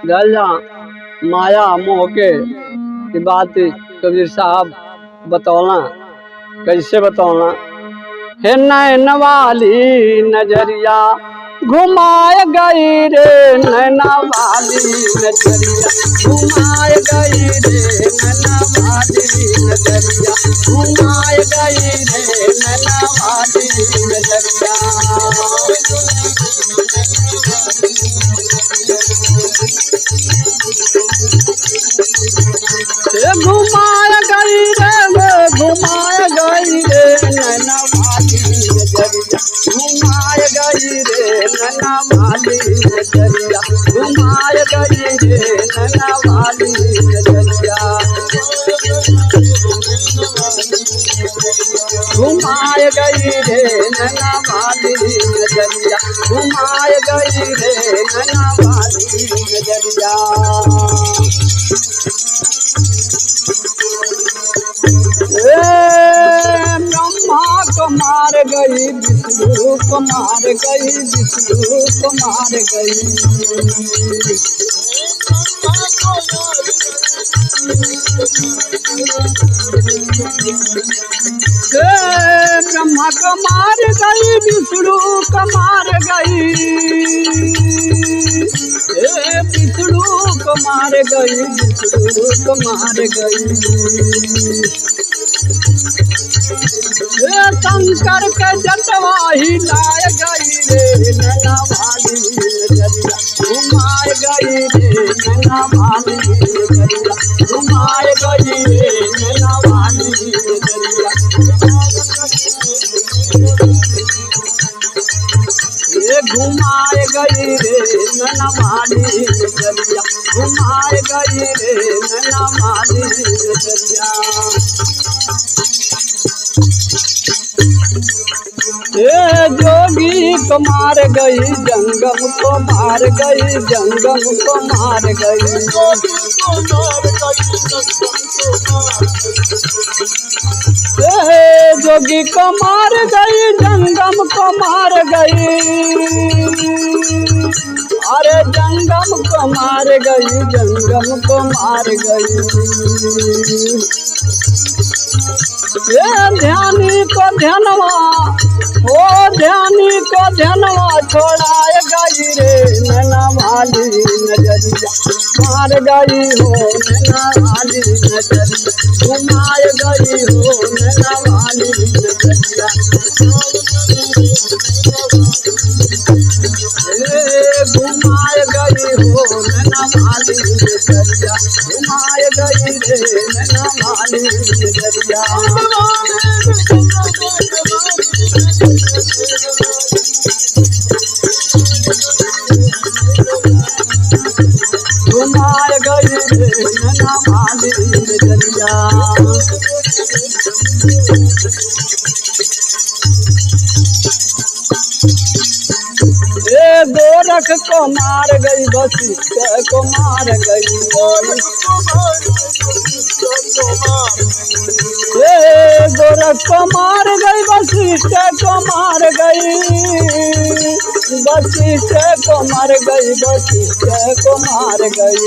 गया माया मोह के बात कबीर साहब बतौला। कैसे बतौला? हे नैन वाली नजरिया घुमाए गई रे, नैना वाली नजरिया घुमाए गई रे, नैना वाली नजरिया घुमाए गई रे, नैना वाली नजरिया घुमाए गई रे, घुमाए गई रे, नैना वाली नजरिया घुमाए गई रे, नैना वाली नजरिया घुमाए गई रे, नैना वाली नजरिया घुमाए गई रे, नैना वाली नजरिया घुमाए गई रे, नैना वाली नजरिया। ब्रह्मा को मार गई, विष्णु को मार गई, विष्णु को मार गई, ब्रह्मा को मार गई, विष्णु को मार गई, विष्णु को मार गई, विष्णु को मार गई। शंकर के जटवा हिलाए गई रे, नैना वाली नजरिया घुमाए गई रे, नैना वाली नजरिया घुमाए गई रे, नैना वाली नजरिया ये घुमाए गई रे, नैना वाली नजरिया घुमाए गई रे, नैना वाली नजरिया। जोगी को मार गई, जंगम को मार गई, जंगम को मार गई, जोगी को मार गई, जंगम को मार गई, अरे जंगम को मार गई, जंगम को मार गई। ध्यानी को ध्यानवा, ओ ध्यानी को ध्यानवा छोड़ाए गई रे, नैना वाली नजरिया मार गई हो, नैना वाली नजरिया घुमाए गई हो, नैना वाली नजरिया घुमाए गई हो, नैना वाली नजरिया घुमाए गई रे, नैना वाली नजरिया घुमाए गई रे, नैना वाली नजरिया। गोरख को मार गई, वशिष्ठ को मार गई, गोरख को मार गई, वशिष्ठ को मार गई, वशिष्ठ को मार गई, वशिष्ठ को मार गई।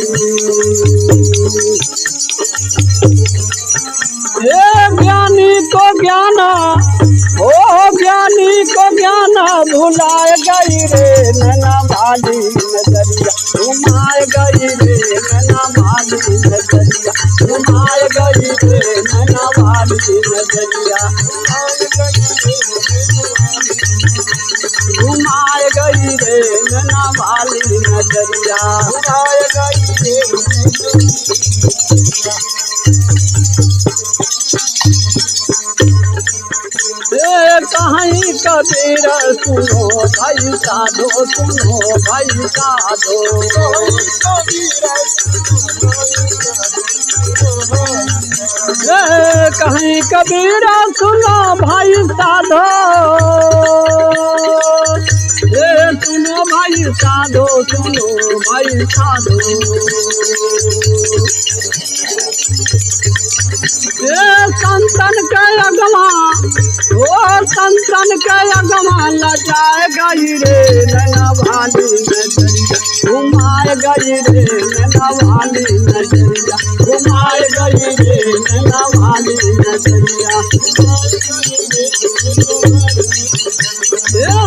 ज्ञानी को ज्ञान, ओ ज्ञानी को ज्ञान भुलाए गई रे, नैना वाली नजरिया घुमाए गई रे, नैना वाली नजरिया घुमाए गई रे, नैना वाली नजरिया घुमाए गई रे, नैना वाली नजरिया घुमाए गई रे। कहीं कबीर सुनो भाई साधो, सुनो भाई साधो, कहीं कबीर सुनो भाई साधो, सुनो भाई साधो, सुनो भाई साधो। संतन के अगवा ओ संतन के अगवा लजाए गई रे नैना वाली नजरिया घुमाए गई रे नैना वाली नजरिया घुमाए गई रे नैना वाली नजरिया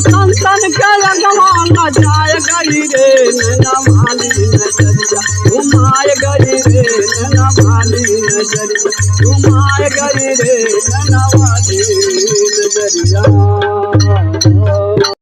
संतन के अगवा लजाए गई रे नैना वाली नजरिया घुमाए गई रे नैना वाली नजरिया घुमाए गई रे नैना वाली नजरिया।